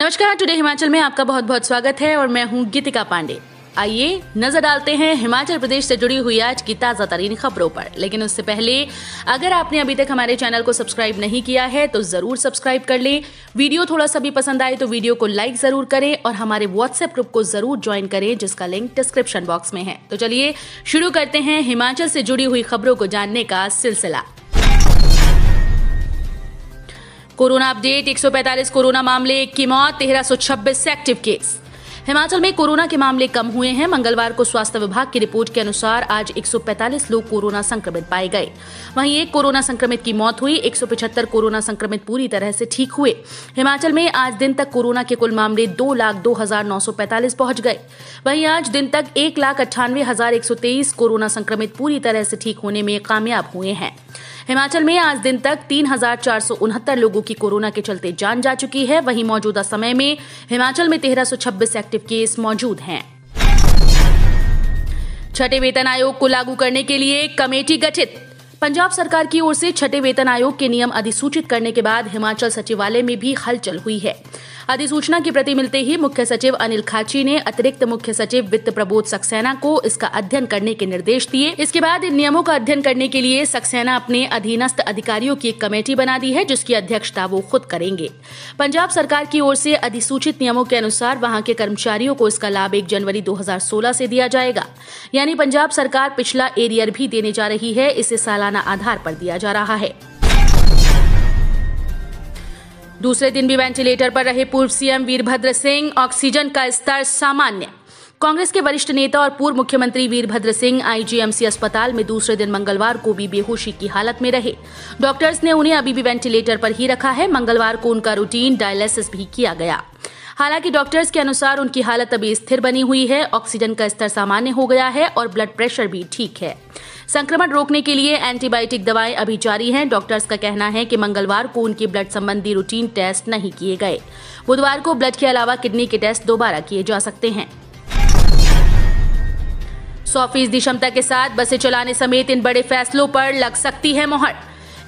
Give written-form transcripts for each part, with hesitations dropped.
नमस्कार, टुडे हिमाचल में आपका बहुत बहुत स्वागत है और मैं हूं गीतिका पांडे। आइए नजर डालते हैं हिमाचल प्रदेश से जुड़ी हुई आज की ताजा तरीन खबरों पर। लेकिन उससे पहले अगर आपने अभी तक हमारे चैनल को सब्सक्राइब नहीं किया है तो जरूर सब्सक्राइब कर लें। वीडियो थोड़ा सा भी पसंद आए तो वीडियो को लाइक जरूर करें और हमारे व्हाट्सएप ग्रुप को जरूर ज्वाइन करें, जिसका लिंक डिस्क्रिप्शन बॉक्स में है। तो चलिए शुरू करते हैं हिमाचल से जुड़ी हुई खबरों को जानने का सिलसिला। कोरोना अपडेट, 145 कोरोना मामले, 1 की मौत, 1326 एक्टिव केस। हिमाचल में कोरोना के मामले कम हुए हैं। मंगलवार को स्वास्थ्य विभाग की रिपोर्ट के अनुसार आज 145 लोग कोरोना संक्रमित पाए गए। वहीं एक कोरोना संक्रमित की मौत हुई। 175 कोरोना संक्रमित पूरी तरह से ठीक हुए। हिमाचल में आज दिन तक कोरोना के कुल मामले 2,02,945 पहुंच गए। वहीं आज दिन तक 1,98,123 कोरोना संक्रमित पूरी तरह से ठीक होने में कामयाब हुए हैं। हिमाचल में आज दिन तक 3,469 लोगों की कोरोना के चलते जान जा चुकी है। वहीं मौजूदा समय में हिमाचल में 1326 एक्टिव केस मौजूद हैं। छठे वेतन आयोग को लागू करने के लिए कमेटी गठित। पंजाब सरकार की ओर से छठे वेतन आयोग के नियम अधिसूचित करने के बाद हिमाचल सचिवालय में भी हलचल हुई है। अधिसूचना की प्रति मिलते ही मुख्य सचिव अनिल खाची ने अतिरिक्त मुख्य सचिव वित्त प्रबोध सक्सेना को इसका अध्ययन करने के निर्देश दिए। इसके बाद इन नियमों का अध्ययन करने के लिए सक्सेना अपने अधीनस्थ अधिकारियों की एक कमेटी बना दी है, जिसकी अध्यक्षता वो खुद करेंगे। पंजाब सरकार की ओर से अधिसूचित नियमों के अनुसार वहां के कर्मचारियों को इसका लाभ 1 जनवरी 2016 से दिया जाएगा। यानी पंजाब सरकार पिछला एरियर भी देने जा रही है। इसे सालाना आधार पर दिया जा रहा है। दूसरे दिन भी वेंटिलेटर पर रहे पूर्व सीएम वीरभद्र सिंह, ऑक्सीजन का स्तर सामान्य। कांग्रेस के वरिष्ठ नेता और पूर्व मुख्यमंत्री वीरभद्र सिंह आईजीएमसी अस्पताल में दूसरे दिन मंगलवार को भी बेहोशी की हालत में रहे। डॉक्टर्स ने उन्हें अभी भी वेंटिलेटर पर ही रखा है। मंगलवार को उनका रूटीन डायलिसिस भी किया गया। हालांकि डॉक्टर्स के अनुसार उनकी हालत अभी स्थिर बनी हुई है। ऑक्सीजन का स्तर सामान्य हो गया है और ब्लड प्रेशर भी ठीक है। संक्रमण रोकने के लिए एंटीबायोटिक दवाएं अभी जारी हैं। डॉक्टर्स का कहना है कि मंगलवार को उनकी ब्लड संबंधी रूटीन टेस्ट नहीं किए गए। बुधवार को ब्लड के अलावा किडनी के टेस्ट दोबारा किए जा सकते हैं। 100% क्षमता के साथ बसें चलाने समेत इन बड़े फैसलों पर लग सकती है मोहर।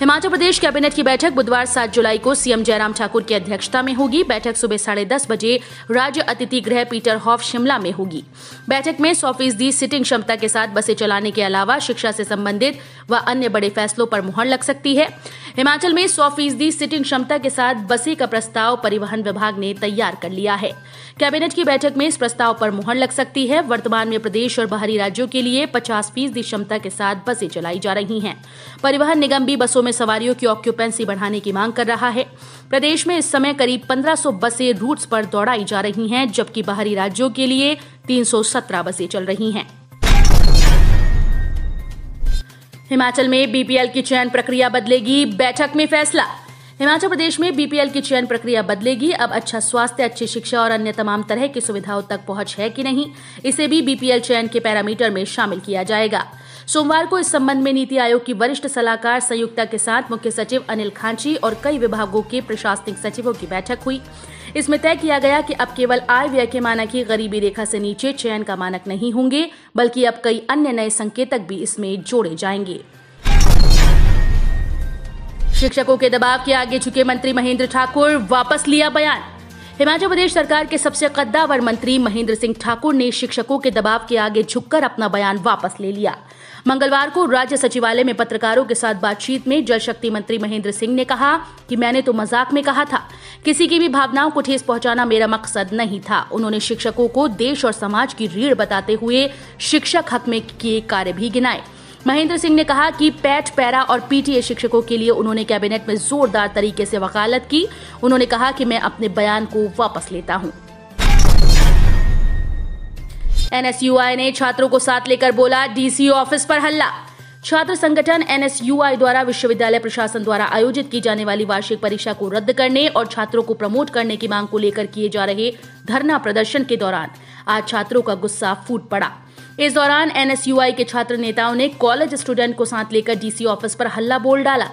हिमाचल प्रदेश कैबिनेट की बैठक बुधवार 7 जुलाई को सीएम जयराम ठाकुर की अध्यक्षता में होगी। बैठक सुबह 10:30 बजे राज्य अतिथि गृह पीटर हॉफ शिमला में होगी। बैठक में 100% सीटिंग क्षमता के साथ बसें चलाने के अलावा शिक्षा से संबंधित व अन्य बड़े फैसलों पर मुहर लग सकती है। हिमाचल में 100% सीटिंग क्षमता के साथ बसें का प्रस्ताव परिवहन विभाग ने तैयार कर लिया है। कैबिनेट की बैठक में इस प्रस्ताव पर मुहर लग सकती है। वर्तमान में प्रदेश और बाहरी राज्यों के लिए 50% क्षमता के साथ बसें चलाई जा रही हैं। परिवहन निगम भी बसों में सवारियों की ऑक्यूपेंसी बढ़ाने की मांग कर रहा है। प्रदेश में इस समय करीब 1500 बसें रूट्स पर दौड़ाई जा रही हैं, जबकि बाहरी राज्यों के लिए 317 बसें चल रही हैं। हिमाचल में बीपीएल की चयन प्रक्रिया बदलेगी, बैठक में फैसला। हिमाचल प्रदेश में बीपीएल की चयन प्रक्रिया बदलेगी। अब अच्छा स्वास्थ्य, अच्छी शिक्षा और अन्य तमाम तरह की सुविधाओं तक पहुंच है कि नहीं, इसे भी बीपीएल चयन के पैरामीटर में शामिल किया जाएगा। सोमवार को इस संबंध में नीति आयोग की वरिष्ठ सलाहकार संयुक्ता के साथ मुख्य सचिव अनिल खाची और कई विभागों के प्रशासनिक सचिवों की बैठक हुई। इसमें तय किया गया कि अब केवल आय व्यय के मानक ही गरीबी रेखा से नीचे चयन का मानक नहीं होंगे, बल्कि अब कई अन्य नए संकेतक भी इसमें जोड़े जाएंगे। शिक्षकों के दबाव के आगे झुके मंत्री महेंद्र ठाकुर, वापस लिया बयान। हिमाचल प्रदेश सरकार के सबसे कद्दावर मंत्री महेंद्र सिंह ठाकुर ने शिक्षकों के दबाव के आगे झुककर अपना बयान वापस ले लिया। मंगलवार को राज्य सचिवालय में पत्रकारों के साथ बातचीत में जल शक्ति मंत्री महेंद्र सिंह ने कहा कि मैंने तो मजाक में कहा था, किसी की भी भावनाओं को ठेस पहुंचाना मेरा मकसद नहीं था। उन्होंने शिक्षकों को देश और समाज की रीढ़ बताते हुए शिक्षक हक में किए कार्य भी गिनाए। महेंद्र सिंह ने कहा कि पैट, पैरा और पीटीए शिक्षकों के लिए उन्होंने कैबिनेट में जोरदार तरीके से वकालत की। उन्होंने कहा कि मैं अपने बयान को वापस लेता हूं। एनएसयूआई ने छात्रों को साथ लेकर बोला, डीसी ऑफिस पर हल्ला। छात्र संगठन एनएसयूआई द्वारा विश्वविद्यालय प्रशासन द्वारा आयोजित की जाने वाली वार्षिक परीक्षा को रद्द करने और छात्रों को प्रमोट करने की मांग को लेकर किए जा रहे धरना प्रदर्शन के दौरान आज छात्रों का गुस्सा फूट पड़ा। इस दौरान एनएसयूआई के छात्र नेताओं ने कॉलेज स्टूडेंट को साथ लेकर डीसी ऑफिस पर हल्ला बोल डाला।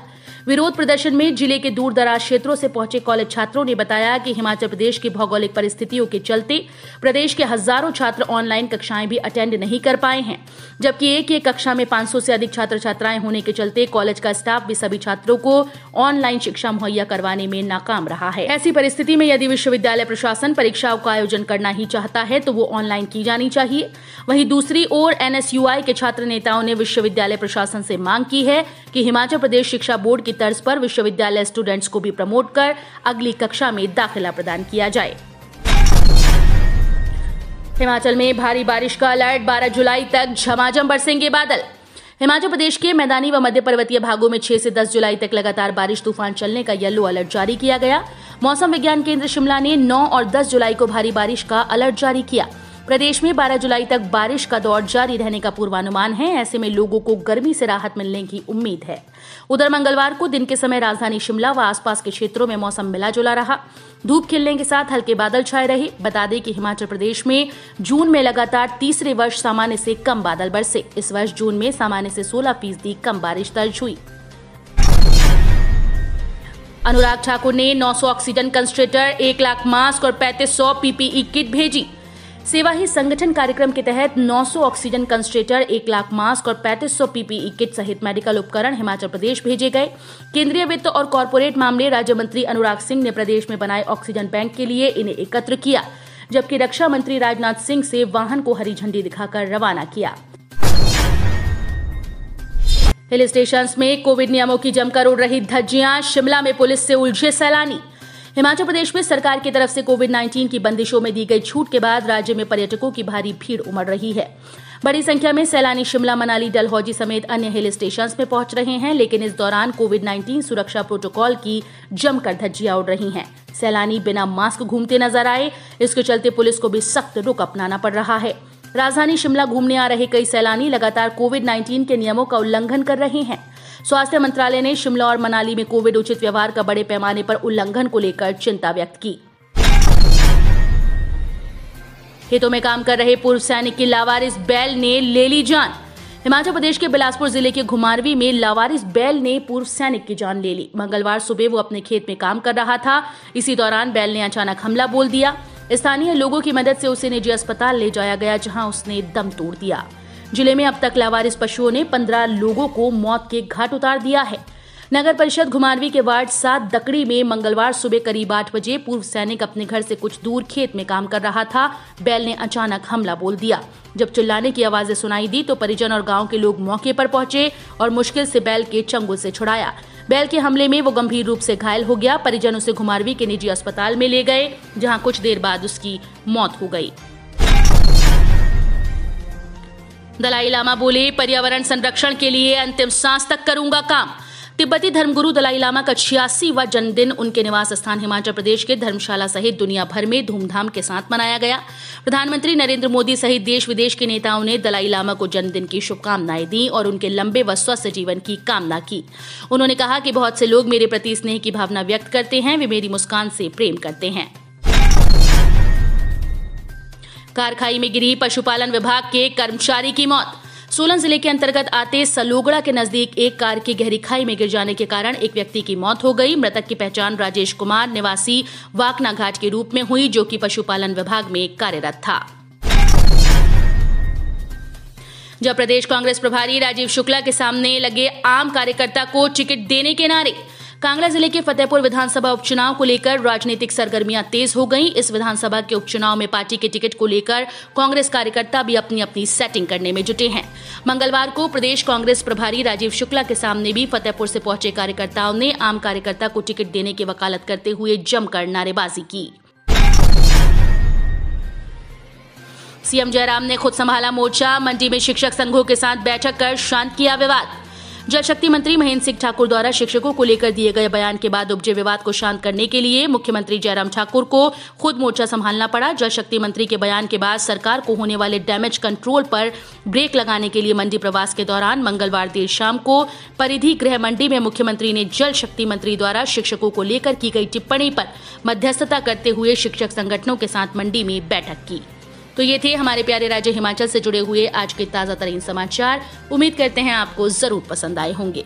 विरोध प्रदर्शन में जिले के दूर दराज क्षेत्रों से पहुंचे कॉलेज छात्रों ने बताया कि हिमाचल प्रदेश की भौगोलिक परिस्थितियों के चलते प्रदेश के हजारों छात्र ऑनलाइन कक्षाएं भी अटेंड नहीं कर पाए हैं, जबकि एक कक्षा में 500 से अधिक छात्र छात्राएं होने के चलते कॉलेज का स्टाफ भी सभी छात्रों को ऑनलाइन शिक्षा मुहैया करवाने में नाकाम रहा है। ऐसी परिस्थिति में यदि विश्वविद्यालय प्रशासन परीक्षाओं का आयोजन करना ही चाहता है तो वो ऑनलाइन की जानी चाहिए। वहीं दूसरी ओर NSUI के छात्र नेताओं ने विश्वविद्यालय प्रशासन से मांग की है कि हिमाचल प्रदेश शिक्षा बोर्ड की तर्ज पर विश्वविद्यालय स्टूडेंट्स को भी प्रमोट कर अगली कक्षा में दाखिला प्रदान किया जाए। हिमाचल में भारी बारिश का अलर्ट, 12 जुलाई तक झमाझम बरसेंगे बादल। हिमाचल प्रदेश के मैदानी व मध्य पर्वतीय भागों में 6 से 10 जुलाई तक लगातार बारिश तूफान चलने का येलो अलर्ट जारी किया गया। मौसम विज्ञान केंद्र शिमला ने 9 और 10 जुलाई को भारी बारिश का अलर्ट जारी किया। प्रदेश में 12 जुलाई तक बारिश का दौर जारी रहने का पूर्वानुमान है। ऐसे में लोगों को गर्मी से राहत मिलने की उम्मीद है। उधर मंगलवार को दिन के समय राजधानी शिमला व आसपास के क्षेत्रों में मौसम मिला जुला रहा। धूप खिलने के साथ हल्के बादल छाए रहे। बता दें कि हिमाचल प्रदेश में जून में लगातार तीसरे वर्ष सामान्य से कम बादल बरसे। इस वर्ष जून में सामान्य से 16% कम बारिश दर्ज हुई। अनुराग ठाकुर ने 900 ऑक्सीजन कंसंट्रेटर, 1 लाख मास्क और 3500 PPE किट भेजी। सेवा ही संगठन कार्यक्रम के तहत 900 ऑक्सीजन कंसंट्रेटर, 1 लाख मास्क और 3500 PPE किट सहित मेडिकल उपकरण हिमाचल प्रदेश भेजे गए। केंद्रीय वित्त और कॉर्पोरेट मामले राज्य मंत्री अनुराग सिंह ने प्रदेश में बनाए ऑक्सीजन बैंक के लिए इन्हें एकत्र किया, जबकि रक्षा मंत्री राजनाथ सिंह से वाहन को हरी झंडी दिखाकर रवाना किया। हिल स्टेशंस में कोविड नियमों की जमकर उड़ रही धज्जियां, शिमला में पुलिस से उलझे सैलानी। हिमाचल प्रदेश में सरकार की तरफ से कोविड-19 की बंदिशों में दी गई छूट के बाद राज्य में पर्यटकों की भारी भीड़ उमड़ रही है। बड़ी संख्या में सैलानी शिमला, मनाली, डलहौजी समेत अन्य हिल स्टेशंस में पहुंच रहे हैं, लेकिन इस दौरान कोविड-19 सुरक्षा प्रोटोकॉल की जमकर धज्जियां उड़ रही हैं। सैलानी बिना मास्क घूमते नजर आए। इसके चलते पुलिस को भी सख्त रुख अपनाना पड़ रहा है। राजधानी शिमला घूमने आ रहे कई सैलानी लगातार कोविड-19 के नियमों का उल्लंघन कर रहे हैं। स्वास्थ्य मंत्रालय ने शिमला और मनाली में कोविड उचित व्यवहार का बड़े पैमाने पर उल्लंघन को लेकर चिंता व्यक्त की। खेतों में काम कर रहे पूर्व सैनिक की लावारिस बैल ने ले ली जान। हिमाचल प्रदेश के बिलासपुर जिले के घुमारवी में लावारिस बैल ने पूर्व सैनिक की जान ले ली। मंगलवार सुबह वो अपने खेत में काम कर रहा था। इसी दौरान बैल ने अचानक हमला बोल दिया। स्थानीय लोगों की मदद से उसे निजी अस्पताल ले जाया गया, जहां उसने दम तोड़ दिया। जिले में अब तक लावारिस पशुओं ने 15 लोगों को मौत के घाट उतार दिया है। नगर परिषद घुमारवी के वार्ड 7 दकड़ी में मंगलवार सुबह करीब 8 बजे पूर्व सैनिक अपने घर से कुछ दूर खेत में काम कर रहा था। बैल ने अचानक हमला बोल दिया। जब चिल्लाने की आवाजें सुनाई दी तो परिजन और गांव के लोग मौके पर पहुंचे और मुश्किल से बैल के चंगुल से छुड़ाया। बैल के हमले में वो गंभीर रूप से घायल हो गया। परिजन उसे घुमारवी के निजी अस्पताल में ले गए, जहां कुछ देर बाद उसकी मौत हो गई। दलाई लामा बोले, पर्यावरण संरक्षण के लिए अंतिम सांस तक करूंगा काम। तिब्बती धर्मगुरु दलाई लामा का 86वां जन्मदिन उनके निवास स्थान हिमाचल प्रदेश के धर्मशाला सहित दुनिया भर में धूमधाम के साथ मनाया गया। प्रधानमंत्री नरेंद्र मोदी सहित देश विदेश के नेताओं ने दलाई लामा को जन्मदिन की शुभकामनाएं दी और उनके लंबे व स्वस्थ जीवन की कामना की। उन्होंने कहा कि बहुत से लोग मेरे प्रति स्नेह की भावना व्यक्त करते हैं, वे मेरी मुस्कान से प्रेम करते हैं। कार खाई में गिरी, पशुपालन विभाग के कर्मचारी की मौत। सोलन जिले के अंतर्गत आते सलोगड़ा के नजदीक एक कार के गहरी खाई में गिर जाने के कारण एक व्यक्ति की मौत हो गई। मृतक की पहचान राजेश कुमार निवासी वाकना घाट के रूप में हुई, जो कि पशुपालन विभाग में कार्यरत था। जब प्रदेश कांग्रेस प्रभारी राजीव शुक्ला के सामने लगे आम कार्यकर्ता को टिकट देने के नारे। कांगड़ा जिले के फतेहपुर विधानसभा उपचुनाव को लेकर राजनीतिक सरगर्मियां तेज हो गईं। इस विधानसभा के उपचुनाव में पार्टी के टिकट को लेकर कांग्रेस कार्यकर्ता भी अपनी अपनी सेटिंग करने में जुटे हैं। मंगलवार को प्रदेश कांग्रेस प्रभारी राजीव शुक्ला के सामने भी फतेहपुर से पहुंचे कार्यकर्ताओं ने आम कार्यकर्ता को टिकट देने की वकालत करते हुए जमकर नारेबाजी की। सीएम जयराम ने खुद संभाला मोर्चा। मंडी में शिक्षक संघों के साथ बैठक कर शांत किया विवाद। जल शक्ति मंत्री महेंद्र सिंह ठाकुर द्वारा शिक्षकों को लेकर दिए गए बयान के बाद उपजे विवाद को शांत करने के लिए मुख्यमंत्री जयराम ठाकुर को खुद मोर्चा संभालना पड़ा। जल शक्ति मंत्री के बयान के बाद सरकार को होने वाले डैमेज कंट्रोल पर ब्रेक लगाने के लिए मंडी प्रवास के दौरान मंगलवार देर शाम को परिधि गृह मंडी में मुख्यमंत्री ने जल शक्ति मंत्री द्वारा शिक्षकों को लेकर की गई टिप्पणी पर मध्यस्थता करते हुए शिक्षक संगठनों के साथ मंडी में बैठक की। तो ये थे हमारे प्यारे राज्य हिमाचल से जुड़े हुए आज के ताजा तरीन समाचार। उम्मीद करते हैं आपको जरूर पसंद आए होंगे।